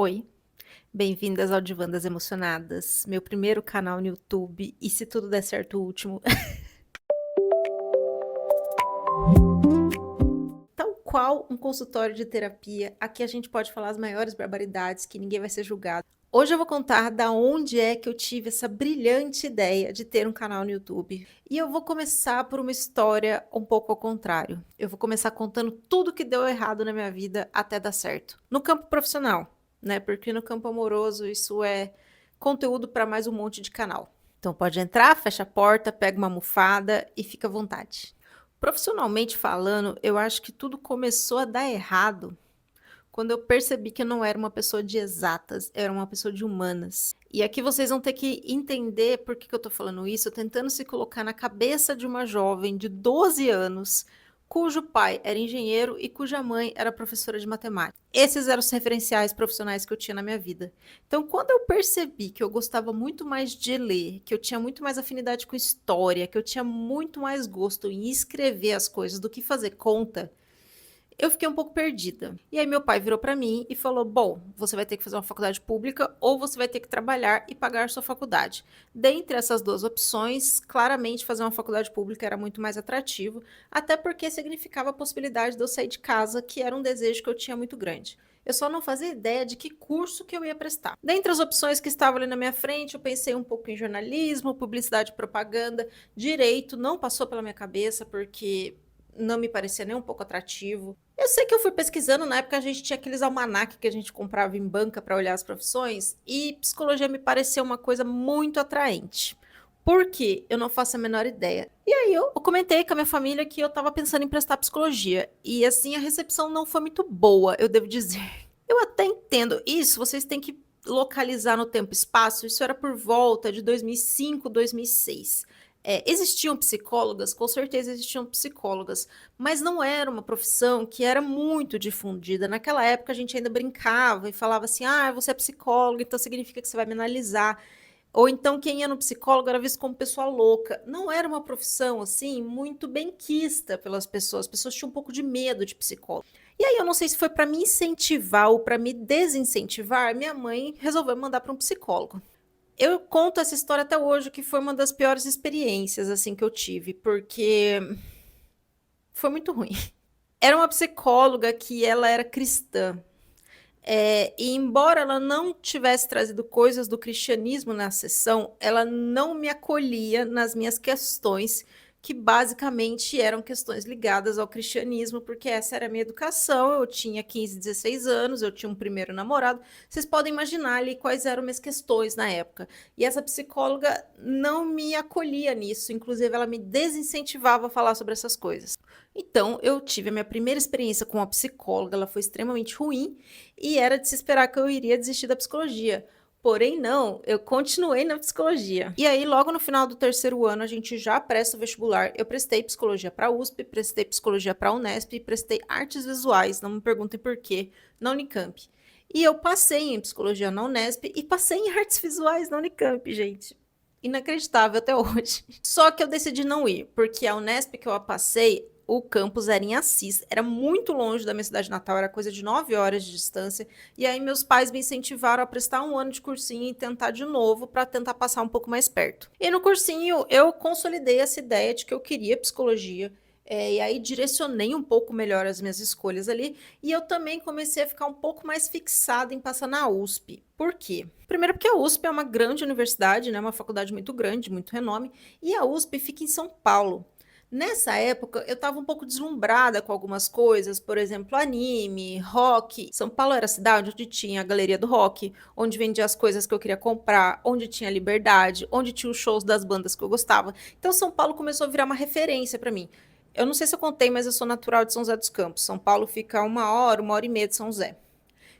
Oi, bem-vindas ao Divandas Emocionadas, meu primeiro canal no YouTube e, se tudo der certo, o último. Tal qual um consultório de terapia, aqui a gente pode falar as maiores barbaridades que ninguém vai ser julgado. Hoje eu vou contar da onde é que eu tive essa brilhante ideia de ter um canal no YouTube. E eu vou começar por uma história um pouco ao contrário. Eu vou começar contando tudo que deu errado na minha vida até dar certo. No campo profissional, né? Porque no campo amoroso isso é conteúdo para mais um monte de canal. Então pode entrar, fecha a porta, pega uma almofada e fica à vontade. Profissionalmente falando, eu acho que tudo começou a dar errado quando eu percebi que eu não era uma pessoa de exatas, era uma pessoa de humanas. E aqui vocês vão ter que entender por que eu tô falando isso, tentando se colocar na cabeça de uma jovem de 12 anos, cujo pai era engenheiro e cuja mãe era professora de matemática. Esses eram os referenciais profissionais que eu tinha na minha vida. Então, quando eu percebi que eu gostava muito mais de ler, que eu tinha muito mais afinidade com história, que eu tinha muito mais gosto em escrever as coisas do que fazer conta, eu fiquei um pouco perdida. E aí meu pai virou para mim e falou: bom, você vai ter que fazer uma faculdade pública ou você vai ter que trabalhar e pagar sua faculdade. Dentre essas duas opções, claramente fazer uma faculdade pública era muito mais atrativo, até porque significava a possibilidade de eu sair de casa, que era um desejo que eu tinha muito grande. Eu só não fazia ideia de que curso que eu ia prestar. Dentre as opções que estavam ali na minha frente, eu pensei um pouco em jornalismo, publicidade e propaganda, direito não passou pela minha cabeça porque não me parecia nem um pouco atrativo. Eu sei que eu fui pesquisando, na época a gente tinha aqueles almanac que a gente comprava em banca para olhar as profissões, e psicologia me pareceu uma coisa muito atraente. Por quê? Eu não faço a menor ideia. E aí eu comentei com a minha família que eu estava pensando em prestar psicologia, e assim a recepção não foi muito boa, eu devo dizer. Eu até entendo isso, vocês têm que localizar no tempo e espaço, isso era por volta de 2005, 2006. Existiam psicólogas, com certeza existiam psicólogas, mas não era uma profissão que era muito difundida. Naquela época a gente ainda brincava e falava assim: ah, você é psicóloga, então significa que você vai me analisar. Ou então quem ia no psicólogo era visto como pessoa louca. Não era uma profissão assim muito benquista pelas pessoas. As pessoas tinham um pouco de medo de psicólogo. E aí eu não sei se foi para me incentivar ou para me desincentivar, minha mãe resolveu me mandar para um psicólogo. Eu conto essa história até hoje, que foi uma das piores experiências assim que eu tive, porque foi muito ruim. Era uma psicóloga que ela era cristã. E embora ela não tivesse trazido coisas do cristianismo na sessão, ela não me acolhia nas minhas questões, que basicamente eram questões ligadas ao cristianismo, porque essa era a minha educação. Eu tinha 15, 16 anos, eu tinha um primeiro namorado. Vocês podem imaginar ali quais eram minhas questões na época. E essa psicóloga não me acolhia nisso, inclusive ela me desincentivava a falar sobre essas coisas. Então, eu tive a minha primeira experiência com uma psicóloga, ela foi extremamente ruim, e era de se esperar que eu iria desistir da psicologia. Porém, não, eu continuei na psicologia. E aí, logo no final do terceiro ano, a gente já presta o vestibular. Eu prestei psicologia para a USP, prestei psicologia para a Unesp e prestei artes visuais, não me perguntem por quê, na Unicamp. E eu passei em psicologia na Unesp e passei em artes visuais na Unicamp, gente. Inacreditável até hoje. Só que eu decidi não ir, porque a Unesp que eu passei, o campus era em Assis, era muito longe da minha cidade natal, era coisa de 9 horas de distância, e aí meus pais me incentivaram a prestar um ano de cursinho e tentar de novo, para tentar passar um pouco mais perto. E no cursinho eu consolidei essa ideia de que eu queria psicologia, e aí direcionei um pouco melhor as minhas escolhas ali, e eu também comecei a ficar um pouco mais fixada em passar na USP. Por quê? Primeiro porque a USP é uma grande universidade, né, uma faculdade muito grande, muito renome, e a USP fica em São Paulo. Nessa época, eu estava um pouco deslumbrada com algumas coisas, por exemplo, anime, rock. São Paulo era a cidade onde tinha a galeria do rock, onde vendia as coisas que eu queria comprar, onde tinha Liberdade, onde tinha os shows das bandas que eu gostava. Então, São Paulo começou a virar uma referência para mim. Eu não sei se eu contei, mas eu sou natural de São José dos Campos. São Paulo fica 1 hora e meia de São José.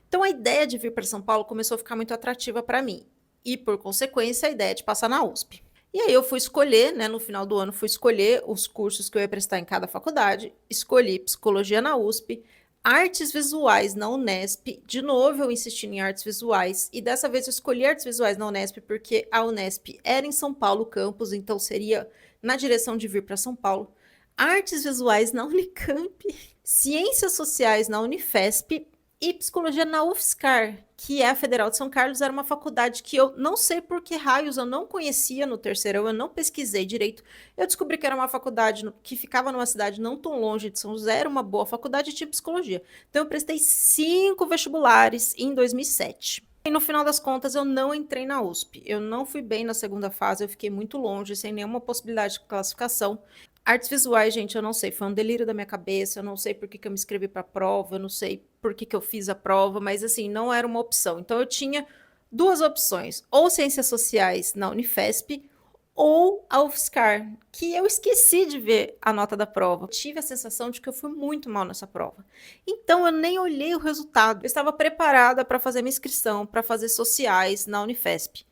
Então, a ideia de vir para São Paulo começou a ficar muito atrativa para mim. E, por consequência, a ideia de passar na USP. E aí eu fui escolher, né, no final do ano, fui escolher os cursos que eu ia prestar em cada faculdade. Escolhi psicologia na USP, artes visuais na Unesp. De novo eu insisti em artes visuais, e dessa vez eu escolhi artes visuais na Unesp porque a Unesp era em São Paulo, campus, então seria na direção de vir para São Paulo. Artes visuais na Unicamp, ciências sociais na Unifesp E psicologia na UFSCar, que é a Federal de São Carlos, era uma faculdade que eu não sei por que raios eu não conhecia no terceirão, eu não pesquisei direito. Eu descobri que era uma faculdade que ficava numa cidade não tão longe de São José, era uma boa faculdade de psicologia. Então eu prestei 5 vestibulares em 2007. E no final das contas eu não entrei na USP. Eu não fui bem na segunda fase, eu fiquei muito longe, sem nenhuma possibilidade de classificação. Artes visuais, gente, eu não sei, foi um delírio da minha cabeça, eu não sei por que que eu me inscrevi para a prova, eu não sei por que que eu fiz a prova, mas assim, não era uma opção. Então eu tinha duas opções, ou ciências sociais na Unifesp, ou a UFSCar, que eu esqueci de ver a nota da prova. Eu tive a sensação de que eu fui muito mal nessa prova. Então eu nem olhei o resultado. Eu estava preparada para fazer minha inscrição, para fazer sociais na Unifesp.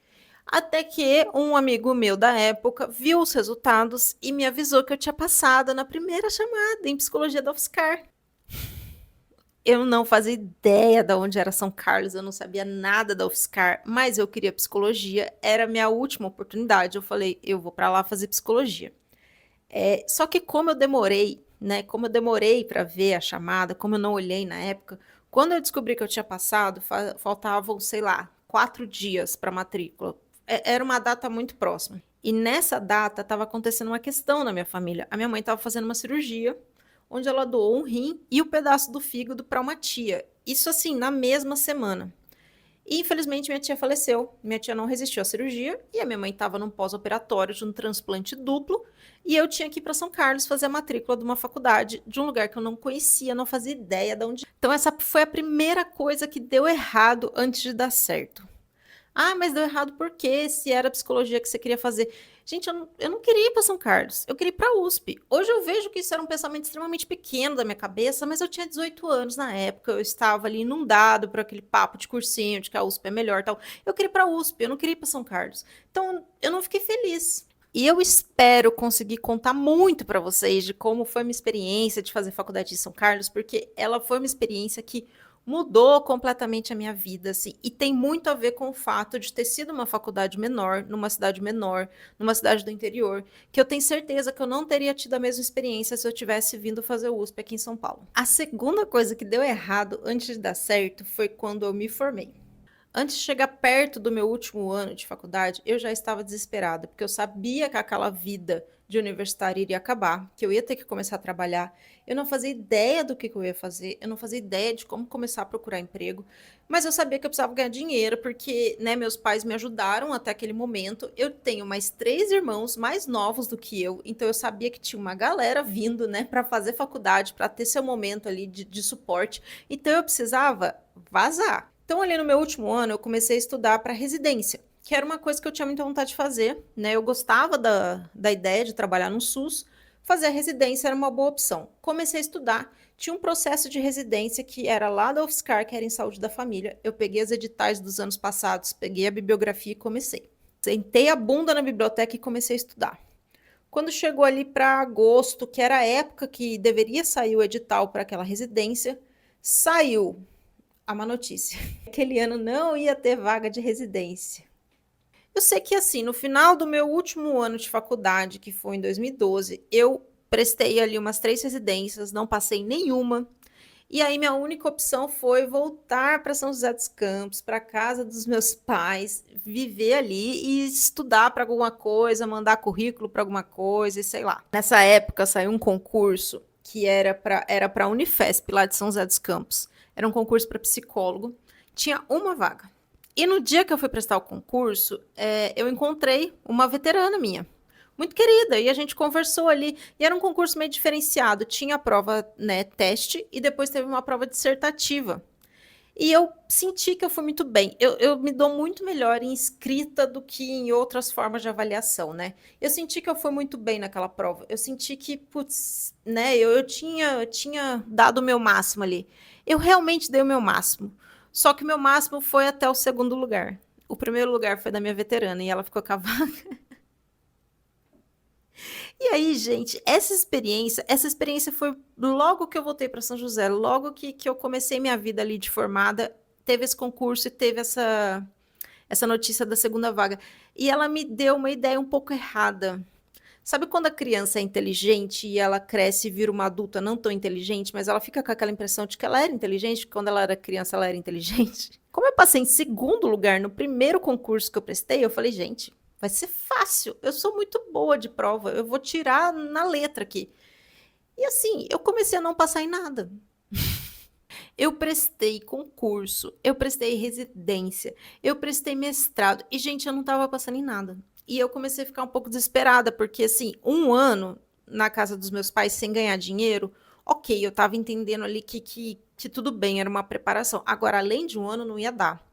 Até que um amigo meu da época viu os resultados e me avisou que eu tinha passado na primeira chamada em psicologia da UFSCar. Eu não fazia ideia de onde era São Carlos, eu não sabia nada da UFSCar, mas eu queria psicologia, era a minha última oportunidade. Eu falei, eu vou para lá fazer psicologia. Só que como eu demorei, né? Como eu demorei para ver a chamada, como eu não olhei na época, quando eu descobri que eu tinha passado, faltavam, sei lá, 4 dias para matrícula. Era uma data muito próxima. E nessa data estava acontecendo uma questão na minha família. A minha mãe estava fazendo uma cirurgia, onde ela doou um rim e o pedaço do fígado para uma tia. Isso assim, na mesma semana. E infelizmente minha tia faleceu. Minha tia não resistiu à cirurgia e a minha mãe estava num pós-operatório de um transplante duplo e eu tinha que ir para São Carlos fazer a matrícula de uma faculdade de um lugar que eu não conhecia, não fazia ideia de onde. Então essa foi a primeira coisa que deu errado antes de dar certo. Ah, mas deu errado por quê? Se era psicologia que você queria fazer. Gente, eu não queria ir para São Carlos, eu queria ir para a USP. Hoje eu vejo que isso era um pensamento extremamente pequeno da minha cabeça, mas eu tinha 18 anos na época, eu estava ali inundado por aquele papo de cursinho, de que a USP é melhor e tal. Eu queria ir para a USP, eu não queria ir para São Carlos. Então, eu não fiquei feliz. E eu espero conseguir contar muito para vocês de como foi a minha experiência de fazer faculdade em São Carlos, porque ela foi uma experiência que mudou completamente a minha vida, assim, e tem muito a ver com o fato de ter sido uma faculdade menor, menor, numa cidade do interior, que eu tenho certeza que eu não teria tido a mesma experiência se eu tivesse vindo fazer o USP aqui em São Paulo. A segunda coisa que deu errado antes de dar certo foi quando eu me formei. Antes de chegar perto do meu último ano de faculdade, eu já estava desesperada, porque eu sabia que aquela vida de universitário iria acabar, que eu ia ter que começar a trabalhar. Eu não fazia ideia do que eu ia fazer, eu não fazia ideia de como começar a procurar emprego, mas eu sabia que eu precisava ganhar dinheiro, porque, né, meus pais me ajudaram até aquele momento. Eu tenho mais 3 irmãos mais novos do que eu, então eu sabia que tinha uma galera vindo, né, para fazer faculdade, para ter seu momento ali de suporte. Então eu precisava vazar. Então, ali no meu último ano, eu comecei a estudar para residência, que era uma coisa que eu tinha muita vontade de fazer, né? Eu gostava da ideia de trabalhar no SUS, fazer a residência era uma boa opção. Comecei a estudar, tinha um processo de residência que era lá da UFSCar, que era em saúde da família. Eu peguei os editais dos anos passados, peguei a bibliografia e comecei. Sentei a bunda na biblioteca e comecei a estudar. Quando chegou ali para agosto, que era a época que deveria sair o edital para aquela residência, saiu a má notícia. Aquele ano não ia ter vaga de residência. Eu sei que assim, no final do meu último ano de faculdade, que foi em 2012, eu prestei ali umas 3 residências, não passei nenhuma. E aí minha única opção foi voltar para São José dos Campos, para casa dos meus pais, viver ali e estudar para alguma coisa, mandar currículo para alguma coisa, e sei lá. Nessa época saiu um concurso que era para a Unifesp, lá de São José dos Campos. Era um concurso para psicólogo, tinha uma vaga. E no dia que eu fui prestar o concurso, eu encontrei uma veterana minha, muito querida, e a gente conversou ali, e era um concurso meio diferenciado, tinha a prova, né, teste, e depois teve uma prova dissertativa. E eu senti que eu fui muito bem. Eu me dou muito melhor em escrita do que em outras formas de avaliação, né? Eu senti que eu fui muito bem naquela prova. Eu senti que, putz, né, eu tinha dado o meu máximo ali. Eu realmente dei o meu máximo. Só que o meu máximo foi até o segundo lugar. O primeiro lugar foi da minha veterana e ela ficou com a vaga. E aí, gente, essa experiência foi logo que eu voltei para São José, logo que eu comecei minha vida ali de formada, teve esse concurso e teve essa notícia da segunda vaga. E ela me deu uma ideia um pouco errada. Sabe quando a criança é inteligente e ela cresce e vira uma adulta não tão inteligente, mas ela fica com aquela impressão de que ela era inteligente, que quando ela era criança ela era inteligente? Como eu passei em segundo lugar no primeiro concurso que eu prestei, eu falei, gente, vai ser fácil, eu sou muito boa de prova, eu vou tirar na letra aqui. E assim, eu comecei a não passar em nada. Eu prestei concurso, eu prestei residência, eu prestei mestrado e, gente, eu não estava passando em nada. E eu comecei a ficar um pouco desesperada, porque, assim, um ano na casa dos meus pais sem ganhar dinheiro, ok, eu estava entendendo ali que tudo bem, era uma preparação. Agora, além de um ano, não ia dar.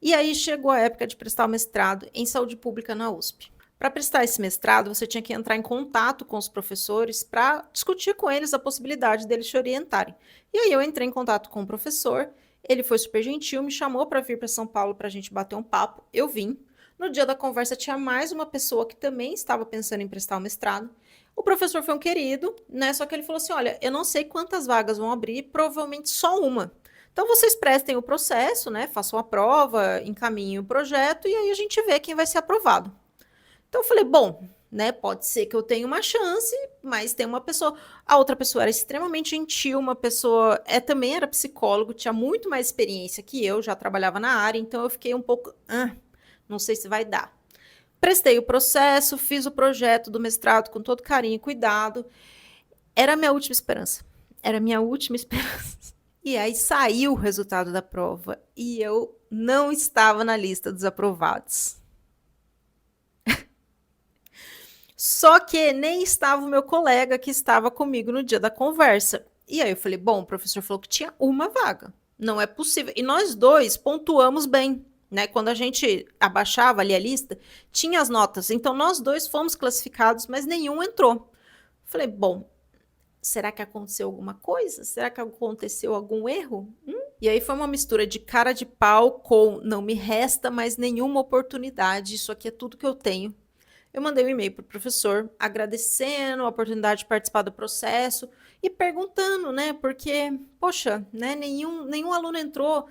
E aí chegou a época de prestar o mestrado em saúde pública na USP. Para prestar esse mestrado, você tinha que entrar em contato com os professores para discutir com eles a possibilidade deles te orientarem. E aí eu entrei em contato com o professor, ele foi super gentil, me chamou para vir para São Paulo para a gente bater um papo, eu vim. No dia da conversa tinha mais uma pessoa que também estava pensando em prestar o mestrado. O professor foi um querido, né? Só que ele falou assim: olha, eu não sei quantas vagas vão abrir, provavelmente só uma. Então vocês prestem o processo, né? Façam a prova, encaminhem o projeto e aí a gente vê quem vai ser aprovado. Então eu falei, bom, né? Pode ser que eu tenha uma chance, mas tem uma pessoa. A outra pessoa era extremamente gentil, uma pessoa também era psicólogo, tinha muito mais experiência que eu, já trabalhava na área, então eu fiquei um pouco, não sei se vai dar. Prestei o processo, fiz o projeto do mestrado com todo carinho e cuidado. Era a minha última esperança. Era a minha última esperança. E aí saiu o resultado da prova e eu não estava na lista dos aprovados. Só que nem estava o meu colega que estava comigo no dia da conversa. E aí eu falei, bom, o professor falou que tinha uma vaga. Não é possível. E nós dois pontuamos bem, né? Quando a gente abaixava ali a lista, tinha as notas. Então nós dois fomos classificados, mas nenhum entrou. Falei, bom, será que aconteceu alguma coisa? Será que aconteceu algum erro? E aí foi uma mistura de cara de pau com não me resta mais nenhuma oportunidade, isso aqui é tudo que eu tenho. Eu mandei um e-mail para o professor agradecendo a oportunidade de participar do processo e perguntando, né? Porque, poxa, né, nenhum aluno entrou.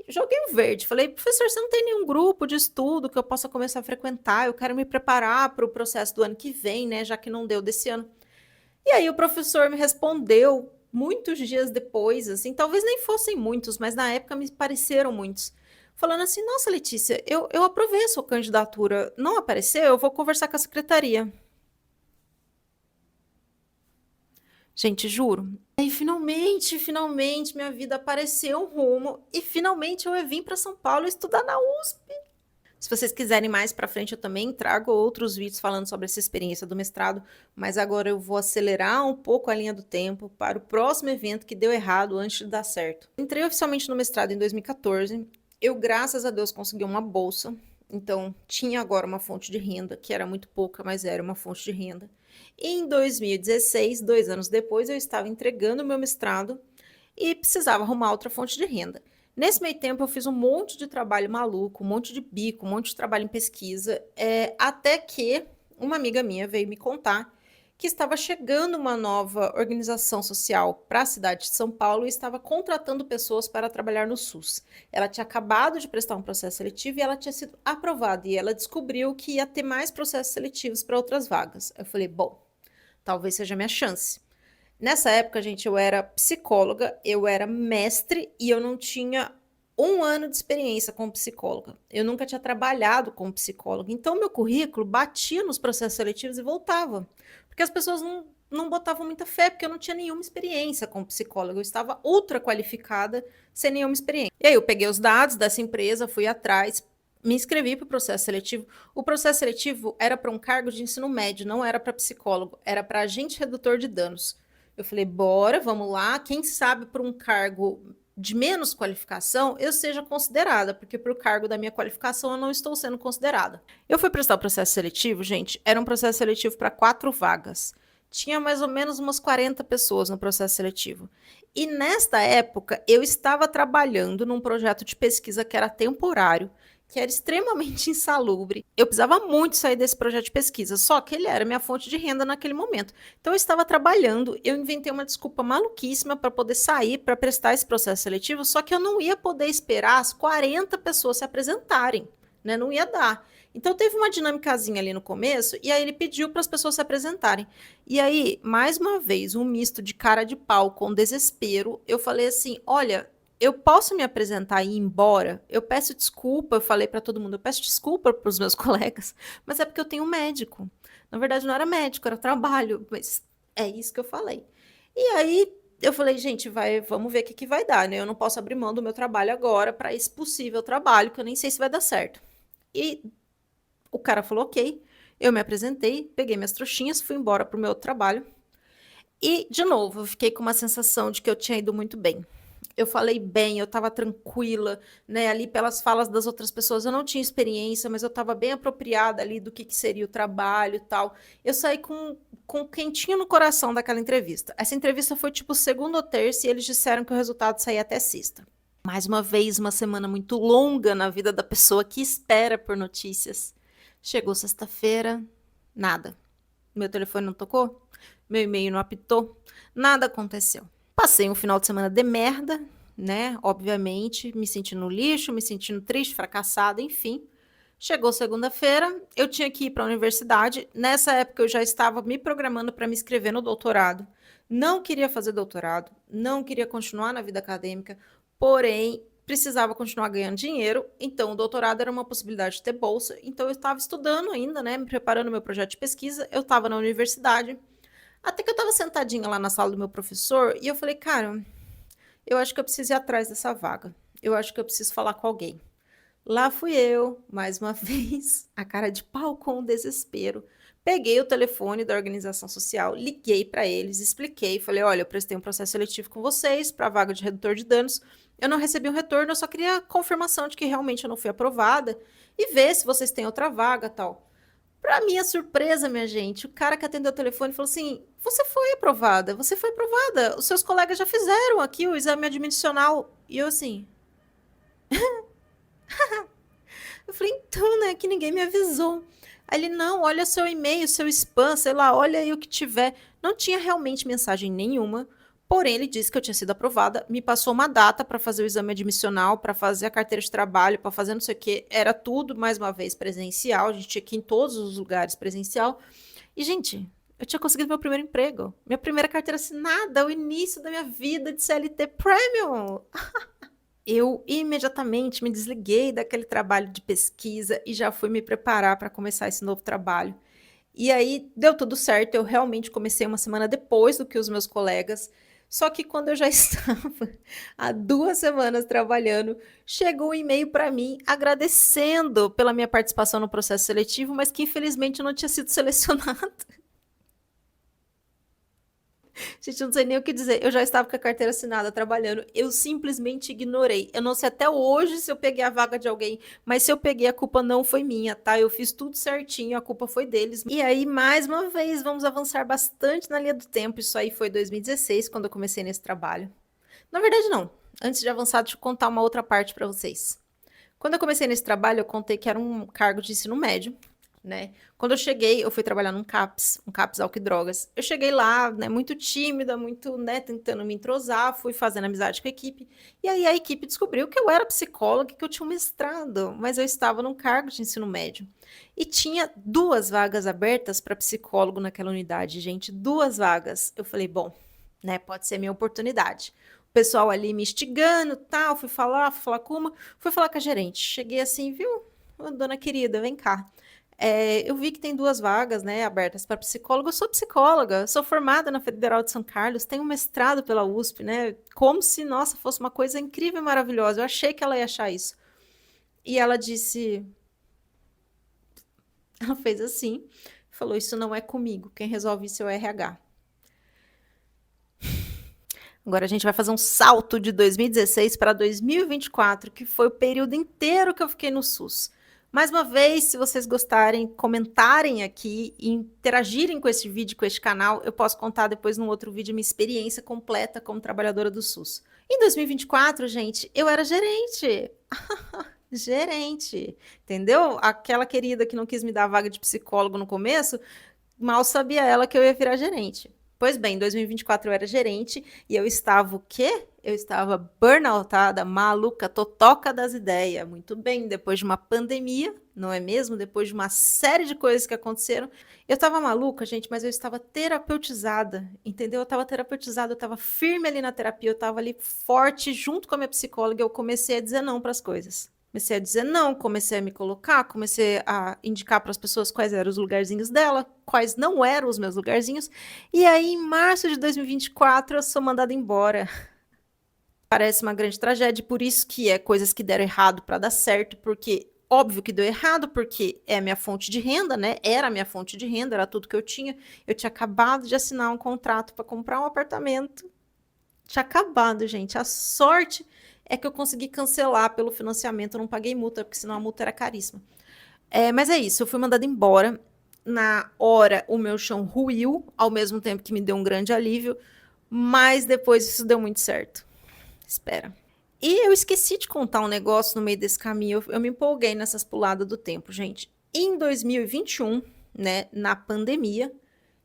Joguei um verde, falei, professor, você não tem nenhum grupo de estudo que eu possa começar a frequentar? Eu quero me preparar para o processo do ano que vem, né? Já que não deu desse ano. E aí o professor me respondeu muitos dias depois, assim, talvez nem fossem muitos, mas na época me pareceram muitos. Falando assim, nossa, Letícia, eu aprovei a sua candidatura, não apareceu? Eu vou conversar com a secretaria. Gente, juro. Aí finalmente minha vida apareceu um rumo e finalmente eu vim para São Paulo estudar na USP. Se vocês quiserem mais para frente, eu também trago outros vídeos falando sobre essa experiência do mestrado, mas agora eu vou acelerar um pouco a linha do tempo para o próximo evento que deu errado antes de dar certo. Entrei oficialmente no mestrado em 2014. Eu, graças a Deus, consegui uma bolsa. Então, tinha agora uma fonte de renda, que era muito pouca, mas era uma fonte de renda. E em 2016, 2 anos depois, eu estava entregando o meu mestrado e precisava arrumar outra fonte de renda. Nesse meio tempo, eu fiz um monte de trabalho maluco, um monte de bico, um monte de trabalho em pesquisa, até que uma amiga minha veio me contar que estava chegando uma nova organização social para a cidade de São Paulo e estava contratando pessoas para trabalhar no SUS. Ela tinha acabado de prestar um processo seletivo e ela tinha sido aprovada, e ela descobriu que ia ter mais processos seletivos para outras vagas. Eu falei, bom, talvez seja a minha chance. Nessa época, gente, eu era psicóloga, eu era mestre e eu não tinha 1 ano de experiência como psicóloga. Eu nunca tinha trabalhado como psicóloga. Então, meu currículo batia nos processos seletivos e voltava. Porque as pessoas não botavam muita fé, porque eu não tinha nenhuma experiência como psicóloga. Eu estava ultra qualificada, sem nenhuma experiência. E aí, eu peguei os dados dessa empresa, fui atrás, me inscrevi para o processo seletivo. O processo seletivo era para um cargo de ensino médio, não era para psicólogo, era para agente redutor de danos. Eu falei, bora, vamos lá. Quem sabe por um cargo de menos qualificação eu seja considerada, porque para o cargo da minha qualificação eu não estou sendo considerada. Eu fui prestar o processo seletivo, gente, era um processo seletivo para 4 vagas. Tinha mais ou menos umas 40 pessoas no processo seletivo. E nesta época eu estava trabalhando num projeto de pesquisa que era temporário, que era extremamente insalubre. Eu precisava muito sair desse projeto de pesquisa, só que ele era minha fonte de renda naquele momento. Então eu estava trabalhando, eu inventei uma desculpa maluquíssima para poder sair, para prestar esse processo seletivo, só que eu não ia poder esperar as 40 pessoas se apresentarem. né? Não ia dar. Então teve uma dinâmicazinha ali no começo, e aí ele pediu para as pessoas se apresentarem. E aí, mais uma vez, um misto de cara de pau com desespero, eu falei assim: olha, eu posso me apresentar e ir embora? Eu peço desculpa, eu falei para todo mundo, eu peço desculpa para os meus colegas, mas é porque eu tenho um médico. Na verdade, não era médico, era trabalho, mas é isso que eu falei. E aí eu falei, gente, vamos ver o que vai dar, né? Eu não posso abrir mão do meu trabalho agora para esse possível trabalho, que eu nem sei se vai dar certo. E o cara falou, ok. Eu me apresentei, peguei minhas trouxinhas, fui embora pro meu outro trabalho. E, de novo, eu fiquei com uma sensação de que eu tinha ido muito bem. Eu falei bem, eu estava tranquila, né? Ali pelas falas das outras pessoas, eu não tinha experiência, mas eu estava bem apropriada ali do que seria o trabalho e tal. Eu saí com quentinho no coração daquela entrevista. Essa entrevista foi tipo segunda ou terça e eles disseram que o resultado saía até sexta. Mais uma vez, uma semana muito longa na vida da pessoa que espera por notícias. Chegou sexta-feira, nada. Meu telefone não tocou, meu e-mail não apitou, nada aconteceu. Passei um final de semana de merda, né? Obviamente, me sentindo lixo, me sentindo triste, fracassada, enfim. Chegou segunda-feira, eu tinha que ir para a universidade. Nessa época, eu já estava me programando para me inscrever no doutorado. Não queria fazer doutorado, não queria continuar na vida acadêmica, porém, precisava continuar ganhando dinheiro. Então, o doutorado era uma possibilidade de ter bolsa. Então, eu estava estudando ainda, né? Me preparando meu projeto de pesquisa. Eu estava na universidade. Até que eu estava sentadinha lá na sala do meu professor e eu falei, cara, eu acho que eu preciso ir atrás dessa vaga. Eu acho que eu preciso falar com alguém. Lá fui eu, mais uma vez, a cara de pau com o desespero. Peguei o telefone da organização social, liguei para eles, expliquei, falei, olha, eu prestei um processo seletivo com vocês para a vaga de redutor de danos. Eu não recebi um retorno, eu só queria confirmação de que realmente eu não fui aprovada e ver se vocês têm outra vaga, tal. Para minha surpresa, minha gente, o cara que atendeu o telefone falou assim: você foi aprovada, você foi aprovada. Os seus colegas já fizeram aqui o exame admissional. E eu assim, eu falei, então, né, que ninguém me avisou. Aí ele, não, olha seu e-mail, seu spam, sei lá, olha aí o que tiver. Não tinha realmente mensagem nenhuma, porém ele disse que eu tinha sido aprovada, me passou uma data para fazer o exame admissional, para fazer a carteira de trabalho, para fazer não sei o quê. Era tudo, mais uma vez, presencial, a gente tinha que ir em todos os lugares presencial. E, gente, eu tinha conseguido meu primeiro emprego, minha primeira carteira assinada, o início da minha vida de CLT Premium. Eu imediatamente me desliguei daquele trabalho de pesquisa e já fui me preparar para começar esse novo trabalho. E aí deu tudo certo, eu realmente comecei uma semana depois do que os meus colegas. Só que quando eu já estava há 2 semanas trabalhando, chegou um e-mail para mim agradecendo pela minha participação no processo seletivo, mas que infelizmente eu não tinha sido selecionada. Gente, eu não sei nem o que dizer. Eu já estava com a carteira assinada, trabalhando. Eu simplesmente ignorei. Eu não sei até hoje se eu peguei a vaga de alguém, mas se eu peguei, a culpa não foi minha, tá? Eu fiz tudo certinho, a culpa foi deles. E aí, mais uma vez, vamos avançar bastante na linha do tempo. Isso aí foi 2016, quando eu comecei nesse trabalho. Na verdade, não. Antes de avançar, deixa eu contar uma outra parte para vocês. Quando eu comecei nesse trabalho, eu contei que era um cargo de ensino médio, né? Quando eu cheguei, eu fui trabalhar num CAPS, um CAPS álcool e drogas. Eu cheguei lá, né, muito tímida, muito, né, tentando me entrosar, fui fazendo amizade com a equipe. E aí a equipe descobriu que eu era psicóloga, que eu tinha um mestrado, mas eu estava num cargo de ensino médio. E tinha 2 vagas abertas para psicólogo naquela unidade, gente, 2 vagas. Eu falei, bom, né, pode ser minha oportunidade. O pessoal ali me instigando, tal, fui falar com uma, fui falar com a gerente. Cheguei assim, viu, dona querida, vem cá. Eu vi que tem 2 vagas, né, abertas para psicóloga. Eu sou psicóloga, sou formada na Federal de São Carlos, tenho um mestrado pela USP, né? Como se, nossa, fosse uma coisa incrível e maravilhosa. Eu achei que ela ia achar isso. E ela disse, ela fez assim, falou: isso não é comigo, quem resolve isso é o RH. Agora a gente vai fazer um salto de 2016 para 2024, que foi o período inteiro que eu fiquei no SUS. Mais uma vez, se vocês gostarem, comentarem aqui e interagirem com esse vídeo, com este canal, eu posso contar depois num outro vídeo minha experiência completa como trabalhadora do SUS. Em 2024, gente, eu era gerente. Gerente, entendeu? Aquela querida que não quis me dar a vaga de psicólogo no começo, mal sabia ela que eu ia virar gerente. Pois bem, em 2024 eu era gerente e eu estava o quê? Eu estava burnoutada, maluca, totoca das ideias. Muito bem, depois de uma pandemia, não é mesmo? Depois de uma série de coisas que aconteceram. Eu estava maluca, gente, mas eu estava terapeutizada, entendeu? Eu estava terapeutizada, eu estava firme ali na terapia, eu estava ali forte junto com a minha psicóloga, eu comecei a dizer não para as coisas. Comecei a dizer não, comecei a me colocar, comecei a indicar para as pessoas quais eram os lugarzinhos dela, quais não eram os meus lugarzinhos. E aí, em março de 2024, eu sou mandada embora. Parece uma grande tragédia, por isso que é coisas que deram errado para dar certo, porque óbvio que deu errado, porque é a minha fonte de renda, né? Era a minha fonte de renda, era tudo que eu tinha. Eu tinha acabado de assinar um contrato para comprar um apartamento. Tinha acabado, gente. A sorte é que eu consegui cancelar pelo financiamento, eu não paguei multa, porque senão a multa era caríssima. Mas é isso, eu fui mandada embora. Na hora, o meu chão ruiu, ao mesmo tempo que me deu um grande alívio, mas depois isso deu muito certo. Espera. E eu esqueci de contar um negócio no meio desse caminho, eu me empolguei nessas puladas do tempo, gente. Em 2021, né, na pandemia,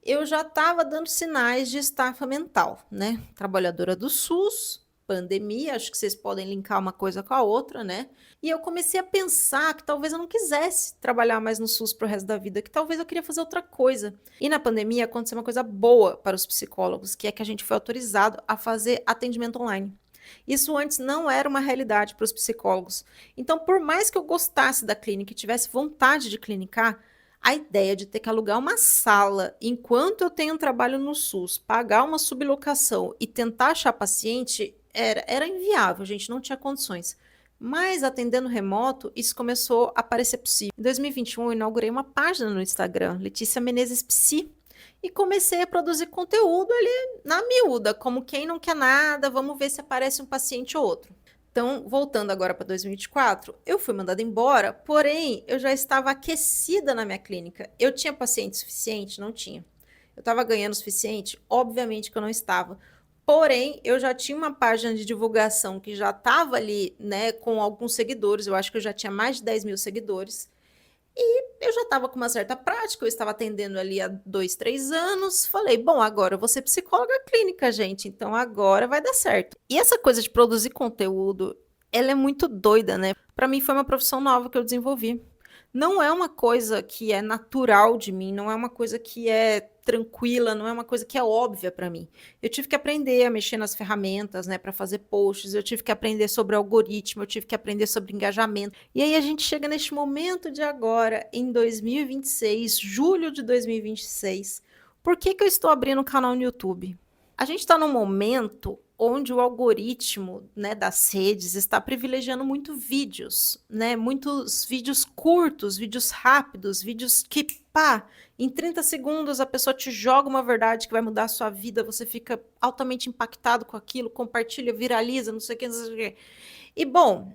eu já estava dando sinais de estafa mental, né? Trabalhadora do SUS, pandemia, acho que vocês podem linkar uma coisa com a outra, né? E eu comecei a pensar que talvez eu não quisesse trabalhar mais no SUS pro resto da vida, que talvez eu queria fazer outra coisa. E na pandemia aconteceu uma coisa boa para os psicólogos, que é que a gente foi autorizado a fazer atendimento online. Isso antes não era uma realidade para os psicólogos. Então, por mais que eu gostasse da clínica e tivesse vontade de clinicar, a ideia de ter que alugar uma sala enquanto eu tenho um trabalho no SUS, pagar uma sublocação e tentar achar paciente era inviável, a gente não tinha condições. Mas atendendo remoto, isso começou a parecer possível. Em 2021, eu inaugurei uma página no Instagram, Letícia Menezes Psi, e comecei a produzir conteúdo ali na miúda, como quem não quer nada, vamos ver se aparece um paciente ou outro. Então, voltando agora para 2024, eu fui mandada embora, porém, eu já estava aquecida na minha clínica. Eu tinha paciente suficiente? Não tinha. Eu estava ganhando o suficiente? Obviamente que eu não estava. Porém, eu já tinha uma página de divulgação que já estava ali, né, com alguns seguidores. Eu acho que eu já tinha mais de 10 mil seguidores. Eu já estava com uma certa prática, eu estava atendendo ali há 2, 3 anos. Falei, bom, agora eu vou ser psicóloga clínica, gente, então agora vai dar certo. E essa coisa de produzir conteúdo, ela é muito doida, né? Para mim foi uma profissão nova que eu desenvolvi. Não é uma coisa que é natural de mim, não é uma coisa que é tranquila, não é uma coisa que é óbvia para mim. Eu tive que aprender a mexer nas ferramentas, né, para fazer posts, eu tive que aprender sobre algoritmo, eu tive que aprender sobre engajamento. E aí a gente chega neste momento de agora, em 2026, julho de 2026. Por que que eu estou abrindo um canal no YouTube? A gente está num momento onde o algoritmo, né, das redes está privilegiando muito vídeos, né, muitos vídeos curtos, vídeos rápidos, vídeos que, pá, em 30 segundos a pessoa te joga uma verdade que vai mudar a sua vida, você fica altamente impactado com aquilo, compartilha, viraliza, não sei o que, não sei o que. E, bom,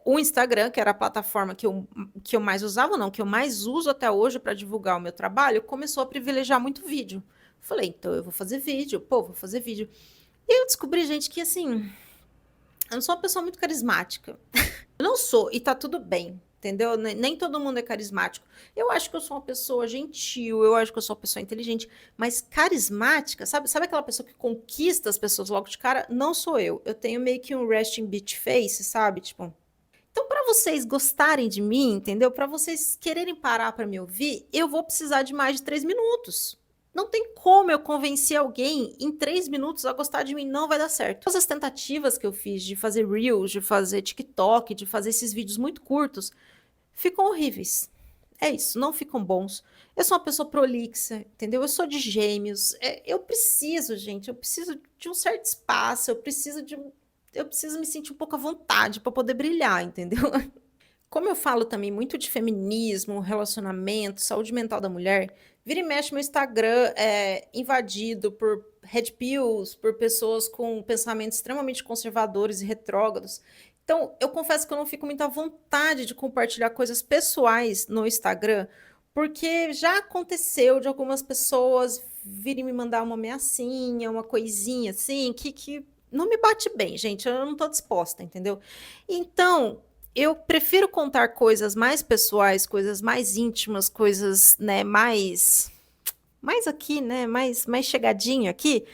o Instagram, que era a plataforma que eu mais usava, não, que eu mais uso até hoje para divulgar o meu trabalho, começou a privilegiar muito vídeo. Falei, então eu vou fazer vídeo, pô, vou fazer vídeo. E eu descobri, gente, que assim, eu não sou uma pessoa muito carismática. Eu não sou, e tá tudo bem, entendeu? Nem todo mundo é carismático. Eu acho que eu sou uma pessoa gentil, eu acho que eu sou uma pessoa inteligente, mas carismática, sabe aquela pessoa que conquista as pessoas logo de cara? Não sou eu. Eu tenho meio que um resting bitch face, sabe? Tipo, então, para vocês gostarem de mim, entendeu? Para vocês quererem parar para me ouvir, eu vou precisar de mais de 3 minutos. Não tem como eu convencer alguém em 3 minutos a gostar de mim, não vai dar certo. Todas as tentativas que eu fiz de fazer Reels, de fazer TikTok, de fazer esses vídeos muito curtos, ficam horríveis. É isso, não ficam bons. Eu sou uma pessoa prolixa, entendeu? Eu sou de gêmeos. Eu preciso, gente, eu preciso de um certo espaço, eu preciso me sentir um pouco à vontade para poder brilhar, entendeu? Como eu falo também muito de feminismo, relacionamento, saúde mental da mulher, vira e mexe meu Instagram é invadido por red pills, por pessoas com pensamentos extremamente conservadores e retrógrados. Então, eu confesso que eu não fico muito à vontade de compartilhar coisas pessoais no Instagram, porque já aconteceu de algumas pessoas virem me mandar uma ameaçinha, uma coisinha assim, que não me bate bem, gente. Eu não estou disposta, entendeu? Então, eu prefiro contar coisas mais pessoais, coisas mais íntimas, coisas, né, mais mais aqui, né, mais chegadinho aqui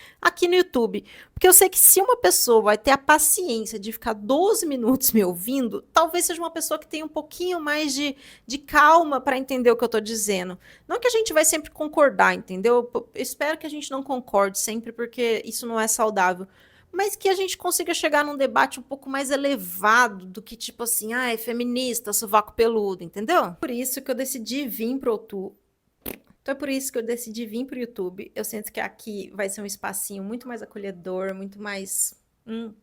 no YouTube. Porque eu sei que se uma pessoa vai ter a paciência de ficar 12 minutos me ouvindo, talvez seja uma pessoa que tenha um pouquinho mais de calma para entender o que eu estou dizendo. Não que a gente vai sempre concordar, entendeu? Eu espero que a gente não concorde sempre, porque isso não é saudável. Mas que a gente consiga chegar num debate um pouco mais elevado do que tipo assim, ah, é feminista, sovaco peludo, entendeu? Por isso que eu decidi vir pro outubro. Então é por isso que eu decidi vir para o YouTube. Eu sinto que aqui vai ser um espacinho muito mais acolhedor, muito mais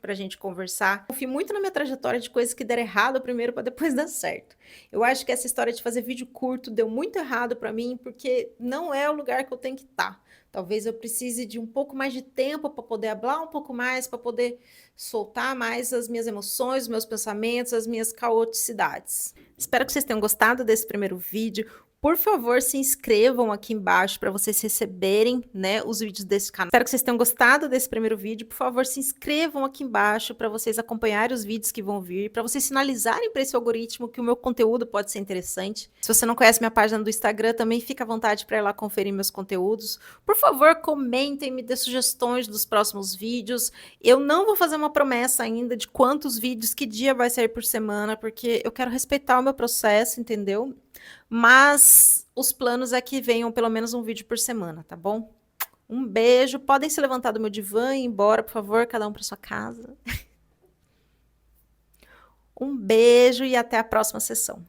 para a gente conversar. Confio muito na minha trajetória de coisas que deram errado primeiro para depois dar certo. Eu acho que essa história de fazer vídeo curto deu muito errado para mim, porque não é o lugar que eu tenho que estar. Talvez eu precise de um pouco mais de tempo para poder falar um pouco mais, para poder soltar mais as minhas emoções, os meus pensamentos, as minhas caoticidades. Espero que vocês tenham gostado desse primeiro vídeo. Por favor, se inscrevam aqui embaixo para vocês receberem, né, os vídeos desse canal. Espero que vocês tenham gostado desse primeiro vídeo. Por favor, se inscrevam aqui embaixo para vocês acompanharem os vídeos que vão vir, para vocês sinalizarem para esse algoritmo que o meu conteúdo pode ser interessante. Se você não conhece minha página do Instagram, também fica à vontade para ir lá conferir meus conteúdos. Por favor, comentem, me dê sugestões dos próximos vídeos. Eu não vou fazer uma promessa ainda de quantos vídeos, que dia vai sair por semana, porque eu quero respeitar o meu processo, entendeu? Mas os planos é que venham pelo menos um vídeo por semana, tá bom? Um beijo. Podem se levantar do meu divã e ir embora, por favor, cada um para sua casa. Um beijo e até a próxima sessão.